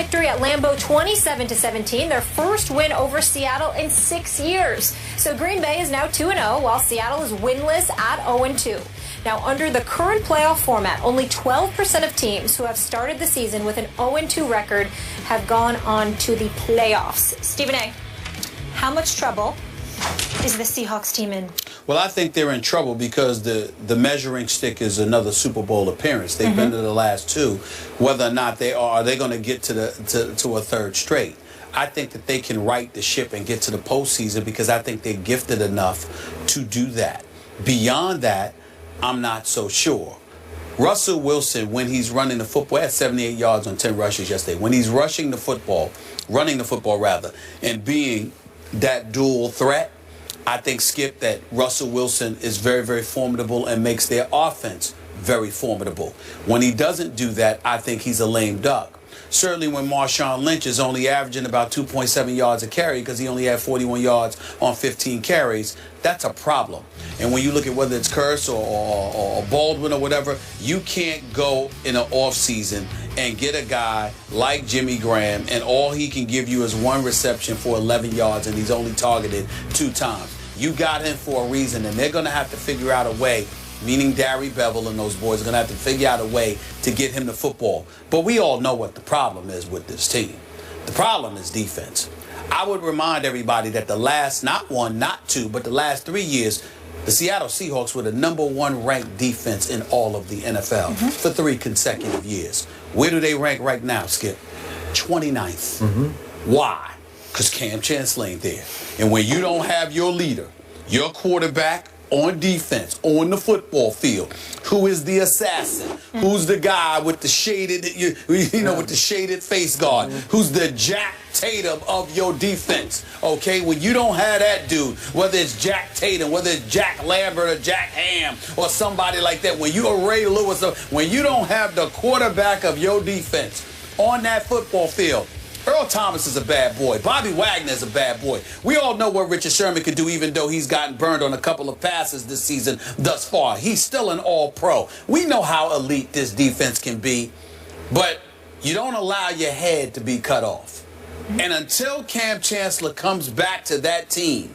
victory at Lambeau 27-17, their first win over Seattle in 6 years. So Green Bay is now 2-0, while Seattle is winless at 0-2. Now, under the current playoff format, only 12% of teams who have started the season with an 0-2 record have gone on to the playoffs. Stephen A., how much trouble is the Seahawks team in? Well, I think they're in trouble because the measuring stick is another Super Bowl appearance. They've been to the last two. Whether or not are they going to get to a third straight? I think that they can right the ship and get to the postseason because I think they're gifted enough to do that. Beyond that, I'm not so sure. Russell Wilson, when he's running the football, had 78 yards on 10 rushes yesterday. When he's running the football and being that dual threat, I think, Skip, that Russell Wilson is very, very formidable and makes their offense very formidable. When he doesn't do that, I think he's a lame duck. Certainly when Marshawn Lynch is only averaging about 2.7 yards a carry because he only had 41 yards on 15 carries, that's a problem. And when you look at whether it's Curse or Baldwin or whatever, you can't go in an offseason and get a guy like Jimmy Graham and all he can give you is one reception for 11 yards and he's only targeted 2 times. You got him for a reason, and they're going to have to figure out a way, meaning Darry Bevel and those boys are going to have to figure out a way to get him the football. But we all know what the problem is with this team. The problem is defense. I would remind everybody that the last, not one, not two, but the last 3 years, the Seattle Seahawks were the #1 ranked defense in all of the NFL for 3 consecutive years. Where do they rank right now, Skip? 29th. Why? Because Cam Chancellor ain't there. And when you don't have your leader, your quarterback on defense, on the football field, who is the assassin, who's the guy with the shaded, with the shaded face guard, who's the Jack Tatum of your defense, okay? When you don't have that dude, whether it's Jack Tatum, whether it's Jack Lambert or Jack Ham or somebody like that, when you are Ray Lewis, when you don't have the quarterback of your defense on that football field, Earl Thomas is a bad boy. Bobby Wagner is a bad boy. We all know what Richard Sherman could do, even though he's gotten burned on a couple of passes this season thus far. He's still an all-pro. We know how elite this defense can be, but you don't allow your head to be cut off. And until Cam Chancellor comes back to that team,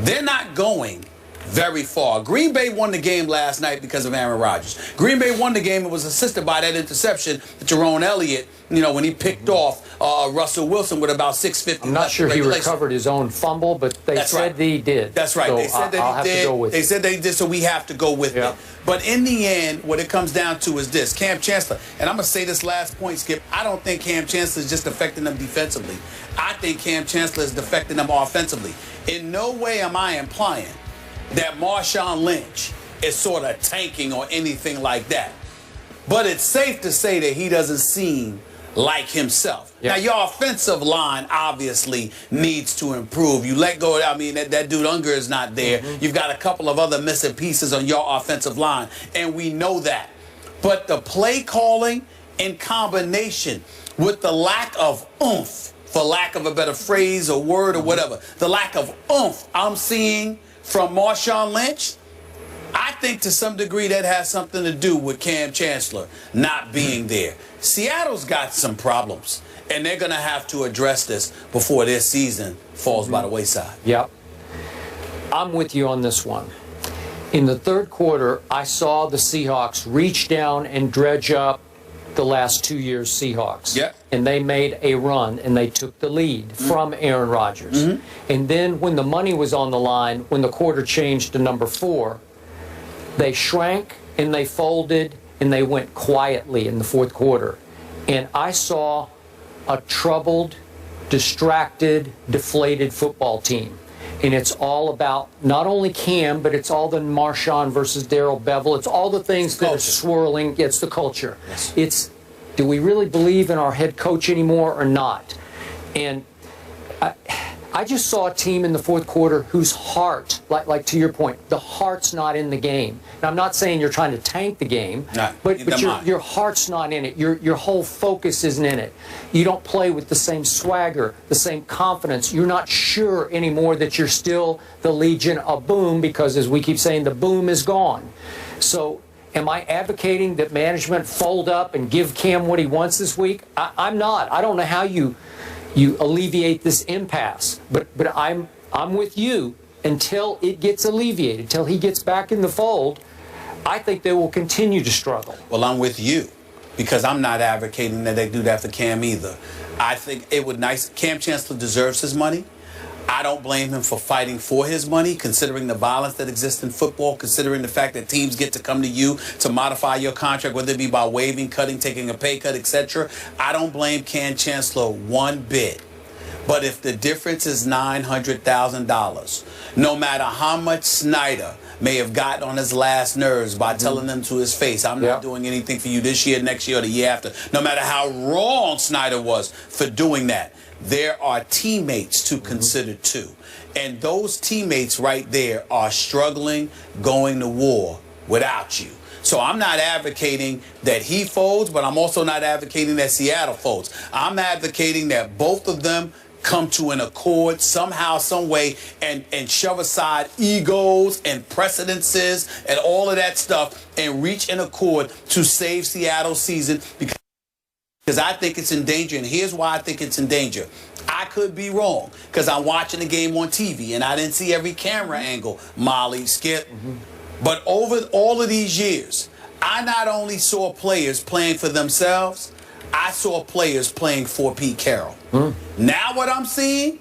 they're not going very far. Green Bay won the game last night because of Aaron Rodgers. Green Bay won the game. It was assisted by that interception that Jerome Elliott, when he picked off Russell Wilson with about 6:50. I'm not sure he recovered his own fumble, but they said that he did. That's right. So they said that he did. They said they did, so we have to go with it. But in the end, what it comes down to is this. Cam Chancellor, and I'm going to say this last point, Skip, I don't think Cam Chancellor is just affecting them defensively. I think Cam Chancellor is affecting them offensively. In no way am I implying that Marshawn Lynch is sort of tanking or anything like that. But it's safe to say that he doesn't seem like himself. Now, your offensive line obviously needs to improve. You let go, that dude Unger is not there. You've got a couple of other missing pieces on your offensive line, and we know that. But the play calling in combination with the lack of oomph, for lack of a better phrase or word or whatever, the lack of oomph I'm seeing from Marshawn Lynch, I think to some degree that has something to do with Cam Chancellor not being there. Seattle's got some problems, and they're going to have to address this before their season falls by the wayside. Yep. I'm with you on this one. In the third quarter, I saw the Seahawks reach down and dredge up the last 2 years' Seahawks. Yep. And they made a run, and they took the lead from Aaron Rodgers. And then when the money was on the line, when the quarter changed to number 4, they shrank and they folded and they went quietly in the fourth quarter. And I saw a troubled, distracted, deflated football team. And it's all about not only Cam, but it's all the Marshawn versus Darrell Bevel. It's all the things that are swirling. It's the culture. Yes. It's, do we really believe in our head coach anymore or not? And I just saw a team in the fourth quarter whose heart, like to your point, the heart's not in the game. And I'm not saying you're trying to tank the game, but your heart's not in it. Your whole focus isn't in it. You don't play with the same swagger, the same confidence. You're not sure anymore that you're still the Legion of Boom because, as we keep saying, the boom is gone. So, Am I advocating that management fold up and give Cam what he wants this week? I'm not. I don't know how you alleviate this impasse, but I'm with you until it gets alleviated, until he gets back in the fold. I think they will continue to struggle. Well, I'm with you because I'm not advocating that they do that for Cam either. I think it would nice. Cam Chancellor deserves his money. I don't blame him for fighting for his money, considering the violence that exists in football, considering the fact that teams get to come to you to modify your contract, whether it be by waiving, cutting, taking a pay cut, etc. I don't blame Cam Chancellor one bit. But if the difference is $900,000, no matter how much Snyder may have gotten on his last nerves by telling them to his face, I'm not doing anything for you this year, next year, or the year after, no matter how wrong Snyder was for doing that, there are teammates to consider too. And those teammates right there are struggling, going to war without you. So I'm not advocating that he folds, but I'm also not advocating that Seattle folds. I'm advocating that both of them come to an accord somehow, some way, and shove aside egos and precedences and all of that stuff and reach an accord to save Seattle's season, because I think it's in danger. And here's why I think it's in danger. I could be wrong because I'm watching the game on TV and I didn't see every camera angle, Molly, Skip. But over all of these years, I not only saw players playing for themselves, I saw players playing for Pete Carroll. Now what I'm seeing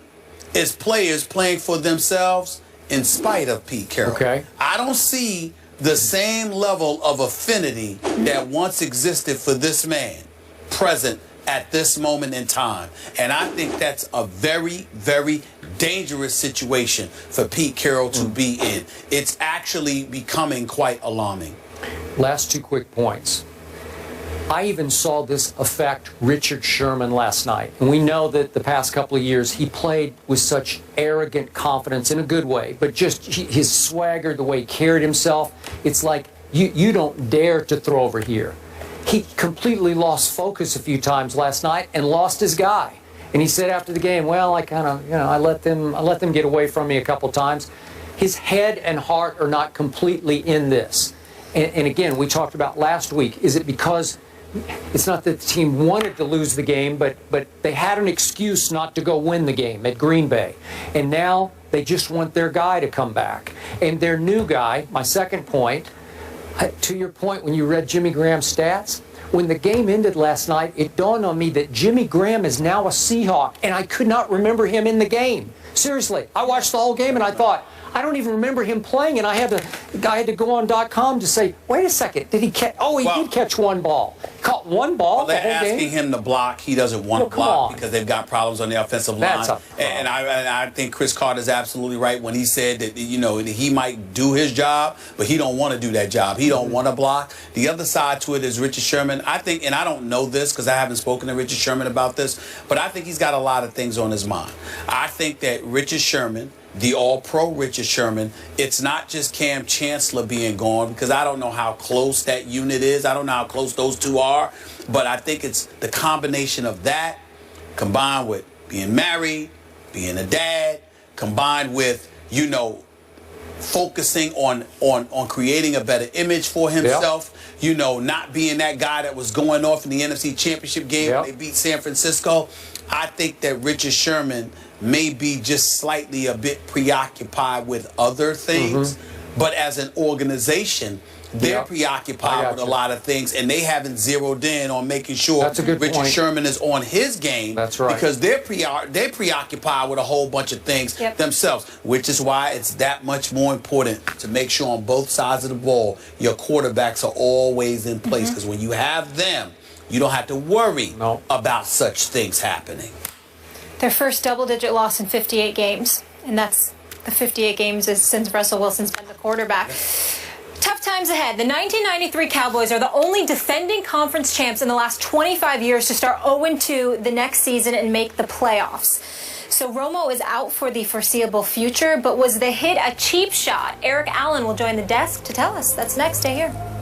is players playing for themselves in spite of Pete Carroll. I don't see the same level of affinity that once existed for this man present at this moment in time. And I think that's a very, very dangerous situation for Pete Carroll to be in. It's actually becoming quite alarming. Last two quick points. I even saw this affect Richard Sherman last night. And we know that the past couple of years he played with such arrogant confidence in a good way, but just his swagger, the way he carried himself, it's like you don't dare to throw over here. He completely lost focus a few times last night and lost his guy. And he said after the game, well, I kind of, I let them get away from me a couple times. His head and heart are not completely in this. And again, we talked about last week, is it because it's not that the team wanted to lose the game, but they had an excuse not to go win the game at Green Bay. And now they just want their guy to come back. And their new guy, my second point, to your point when you read Jimmy Graham's stats, when the game ended last night, it dawned on me that Jimmy Graham is now a Seahawk, and I could not remember him in the game. Seriously, I watched the whole game and I thought, I don't even remember him playing, and I had to go on .com to say, wait a second, did he catch? Oh, he did catch one ball. Caught one ball the whole game? They're asking him to block. He doesn't want to block because they've got problems on the offensive line. And I think Chris Carter is absolutely right when he said that, he might do his job, but he don't want to do that job. He don't want to block. The other side to it is Richard Sherman. I think, and I don't know this because I haven't spoken to Richard Sherman about this, but I think he's got a lot of things on his mind. I think that Richard Sherman, the all-pro Richard Sherman, it's not just Cam Chancellor being gone, because I don't know how close that unit is. I don't know how close those two are. But I think it's the combination of that combined with being married, being a dad, combined with, focusing on creating a better image for himself, not being that guy that was going off in the NFC Championship game when they beat San Francisco. I think that Richard Sherman may be just slightly a bit preoccupied with other things, but as an organization, they're preoccupied with a lot of things, and they haven't zeroed in on making sure Richard Sherman is on his game. That's right. Because they're preoccupied with a whole bunch of things themselves, which is why it's that much more important to make sure on both sides of the ball your quarterbacks are always in place, because when you have them, you don't have to worry about such things happening. Their first double-digit loss in 58 games, and that's the 58 games is since Russell Wilson's been the quarterback. Tough times ahead. The 1993 Cowboys are the only defending conference champs in the last 25 years to start 0-2 the next season and make the playoffs. So Romo is out for the foreseeable future, but was the hit a cheap shot? Eric Allen will join the desk to tell us. That's next. Stay here.